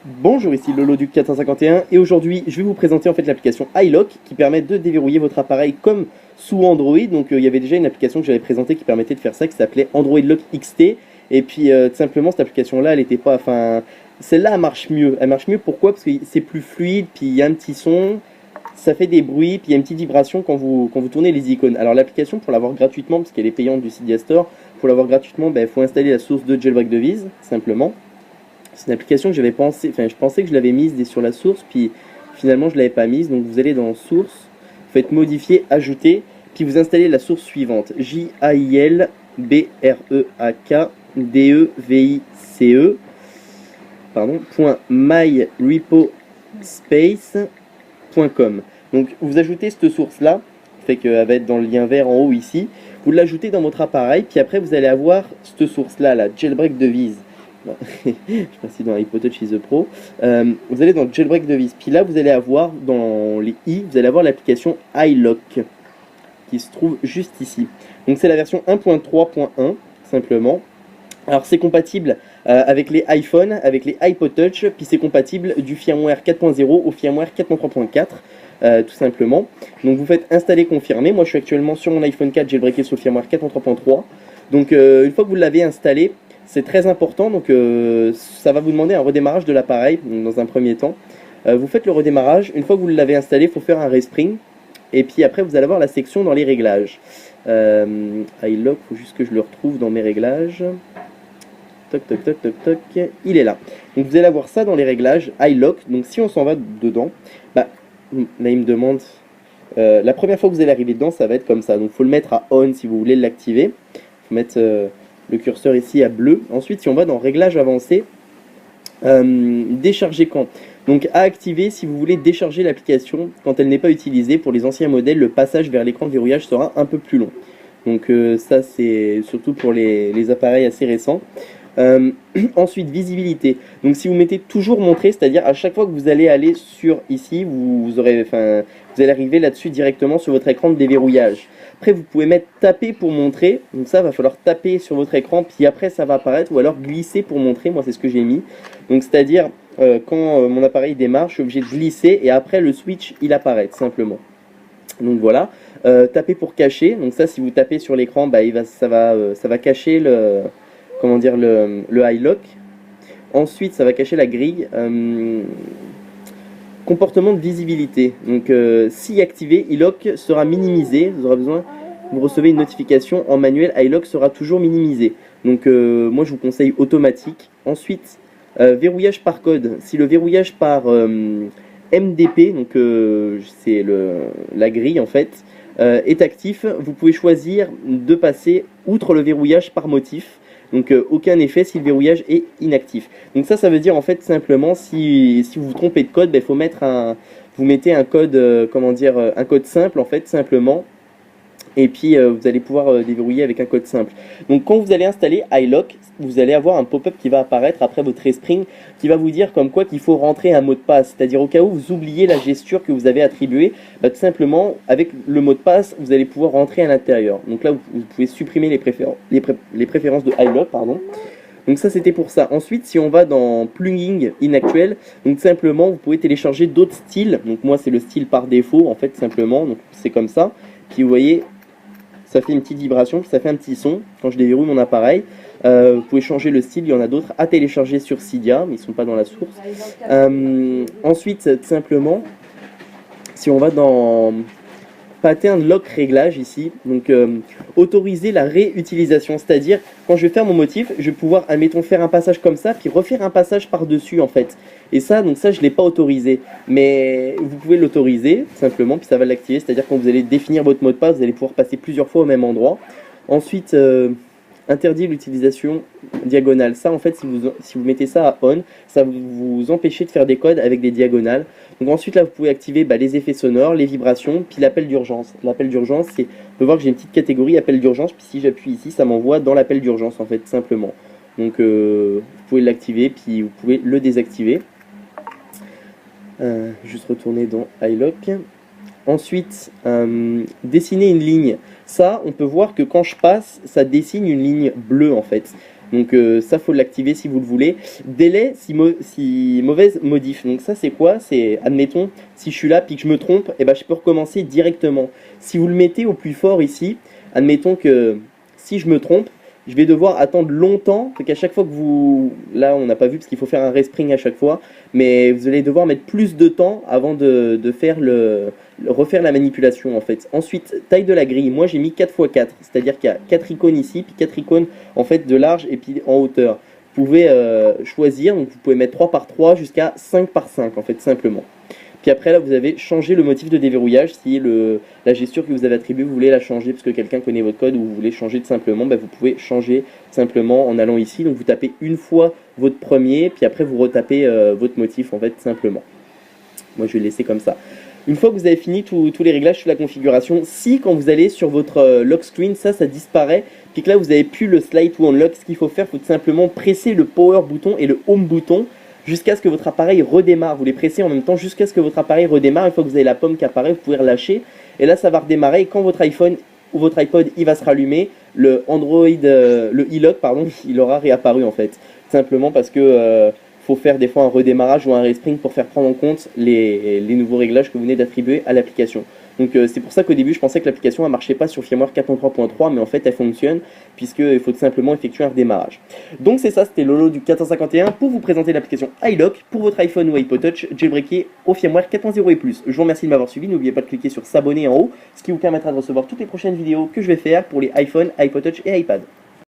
Bonjour, ici Lolo du 451 et aujourd'hui je vais vous présenter en fait l'application iLock qui permet de déverrouiller votre appareil comme sous Android. Donc il y avait déjà une application que j'avais présentée qui permettait de faire ça qui s'appelait Android Lock XT et puis tout simplement cette application là elle était pas, enfin celle-là elle marche mieux. Elle marche mieux pourquoi? Parce que c'est plus fluide, puis il y a un petit son, ça fait des bruits, puis il y a une petite vibration quand vous tournez les icônes. Alors l'application pour l'avoir gratuitement, parce qu'elle est payante du Cydia Store, pour l'avoir gratuitement, il faut installer la source de Jailbreak Devise simplement. C'est une application que j'avais pensé, enfin je pensais que je l'avais mise sur la source, puis finalement je l'avais pas mise. Donc vous allez dans source, vous faites modifier, ajouter, puis vous installez la source suivante, JAILBREAK pardon, .myrepospace.com. Donc vous ajoutez cette source là, fait qu'elle va être dans le lien vert en haut ici, vous l'ajoutez dans votre appareil, puis après vous allez avoir cette source là, la Jailbreak Devise. Je sais pas si dans iPodTouch is the Pro. Vous allez dans le Jailbreak Devise. Puis là, vous allez avoir dans les i, vous allez avoir l'application iLock qui se trouve juste ici. Donc c'est la version 1.3.1 simplement. Alors c'est compatible avec les iPhones, avec les iPodTouch, puis c'est compatible du firmware 4.0 au firmware 4.3.4. Tout simplement. Donc vous faites installer, confirmer. Moi je suis actuellement sur mon iPhone 4 jailbreaké sur le firmware 4.3.3. Donc une fois que vous l'avez installé, c'est très important, donc ça va vous demander un redémarrage de l'appareil dans un premier temps. Vous faites le redémarrage, une fois que vous l'avez installé, il faut faire un respring. Et puis après, vous allez avoir la section dans les réglages. iLock, il faut juste que je le retrouve dans mes réglages. Toc, toc, toc, toc, toc. Il est là. Donc vous allez avoir ça dans les réglages, iLock. Donc si on s'en va dedans, là il me demande... la première fois que vous allez arriver dedans, ça va être comme ça. Donc il faut le mettre à on si vous voulez l'activer. Il faut mettre... le curseur ici à bleu. Ensuite, si on va dans réglages avancés, décharger quand. Donc à activer si vous voulez décharger l'application quand elle n'est pas utilisée. Pour les anciens modèles, le passage vers l'écran de verrouillage sera un peu plus long. Donc ça c'est surtout pour les appareils assez récents. Ensuite, visibilité. Donc si vous mettez toujours montrer, c'est-à-dire à chaque fois que vous allez aller sur ici, vous allez arriver là-dessus directement sur votre écran de déverrouillage. Après, vous pouvez mettre taper pour montrer. Donc ça, va falloir taper sur votre écran, puis après ça va apparaître, ou alors glisser pour montrer. Moi, c'est ce que j'ai mis. Donc c'est-à-dire quand mon appareil démarre, je suis obligé de glisser et après le switch, il apparaît tout simplement. Donc voilà. Taper pour cacher. Donc ça, si vous tapez sur l'écran, ça va cacher le iLock. Ensuite, ça va cacher la grille. Comportement de visibilité. Donc, si activé, iLock sera minimisé. Vous recevez une notification en manuel. iLock sera toujours minimisé. Donc, moi, je vous conseille automatique. Ensuite, verrouillage par code. Si le verrouillage par MDP, donc c'est la grille en fait, est actif, vous pouvez choisir de passer outre le verrouillage par motif. Donc aucun effet si le verrouillage est inactif. Donc ça veut dire en fait simplement si vous vous trompez de code, vous mettez un code, un code simple en fait simplement. Et puis vous allez pouvoir déverrouiller avec un code simple. Donc quand vous allez installer iLock, vous allez avoir un pop-up qui va apparaître après votre respring qui va vous dire comme quoi qu'il faut rentrer un mot de passe. C'est-à-dire au cas où vous oubliez la gesture que vous avez attribuée, tout simplement avec le mot de passe, vous allez pouvoir rentrer à l'intérieur. Donc là vous pouvez supprimer les préférences de iLock, pardon. Donc ça c'était pour ça. Ensuite si on va dans plugin inactuel, donc simplement vous pouvez télécharger d'autres styles. Donc moi c'est le style par défaut en fait simplement, donc c'est comme ça. Puis vous voyez, ça fait une petite vibration, ça fait un petit son quand je déverrouille mon appareil. Vous pouvez changer le style, il y en a d'autres à télécharger sur Cydia, mais ils ne sont pas dans la source. Ensuite, simplement, si on va dans Pattern Lock Réglage ici, donc autoriser la réutilisation, c'est-à-dire quand je vais faire mon motif, je vais pouvoir, admettons, faire un passage comme ça, puis refaire un passage par-dessus en fait. Et ça, donc ça, je ne l'ai pas autorisé, mais vous pouvez l'autoriser simplement, puis ça va l'activer, c'est-à-dire quand vous allez définir votre mot de passe, vous allez pouvoir passer plusieurs fois au même endroit. Ensuite, interdire l'utilisation diagonale. Ça, en fait, si vous mettez ça à on, ça va vous empêcher de faire des codes avec des diagonales. Donc ensuite, là, vous pouvez activer les effets sonores, les vibrations, puis l'appel d'urgence. L'appel d'urgence, on peut voir que j'ai une petite catégorie appel d'urgence, puis si j'appuie ici, ça m'envoie dans l'appel d'urgence, en fait, simplement. Donc, vous pouvez l'activer, puis vous pouvez le désactiver. Juste retourner dans iLock. Ensuite, dessiner une ligne. Ça, on peut voir que quand je passe, ça dessine une ligne bleue en fait. Donc ça faut l'activer si vous le voulez. Délai si mauvaise modif. Donc ça c'est quoi? C'est, admettons, si je suis là puis que je me trompe, et ben je peux recommencer directement. Si vous le mettez au plus fort ici, admettons que si je me trompe, je vais devoir attendre longtemps, fait qu'à chaque fois que vous... Là, on n'a pas vu parce qu'il faut faire un respring à chaque fois, mais vous allez devoir mettre plus de temps avant de faire refaire la manipulation en fait. Ensuite, taille de la grille, moi j'ai mis 4x4, c'est-à-dire qu'il y a 4 icônes ici, puis 4 icônes en fait de large et puis en hauteur. Vous pouvez choisir, donc vous pouvez mettre 3x3 jusqu'à 5x5 en fait, simplement. Puis après là vous avez changé le motif de déverrouillage. Si la gesture que vous avez attribuée vous voulez la changer parce que quelqu'un connaît votre code ou vous voulez changer tout simplement, vous pouvez changer simplement en allant ici. Donc vous tapez une fois votre premier, puis après vous retapez votre motif en fait simplement. Moi je vais le laisser comme ça. Une fois que vous avez fini tous les réglages sur la configuration, si quand vous allez sur votre lock screen, ça disparaît, puis que là vous avez plus le slide to unlock, ce qu'il faut faire, il faut tout simplement presser le power bouton et le home bouton jusqu'à ce que votre appareil redémarre. Vous les pressez en même temps jusqu'à ce que votre appareil redémarre. Une fois que vous avez la pomme qui apparaît, vous pouvez relâcher. Et là, ça va redémarrer. Et quand votre iPhone ou votre iPod il va se rallumer, le Android, le e-lock, pardon, il aura réapparu en fait. Simplement parce que faut faire des fois un redémarrage ou un respring pour faire prendre en compte les nouveaux réglages que vous venez d'attribuer à l'application. Donc c'est pour ça qu'au début je pensais que l'application ne marchait pas sur firmware 4.3.3, mais en fait elle fonctionne puisqu'il faut tout simplement effectuer un redémarrage. Donc c'est ça, c'était Lolo du 451 pour vous présenter l'application iLock pour votre iPhone ou iPod Touch jailbreaké au firmware 4.0 et plus. Je vous remercie de m'avoir suivi, n'oubliez pas de cliquer sur s'abonner en haut, ce qui vous permettra de recevoir toutes les prochaines vidéos que je vais faire pour les iPhone, iPod Touch et iPad.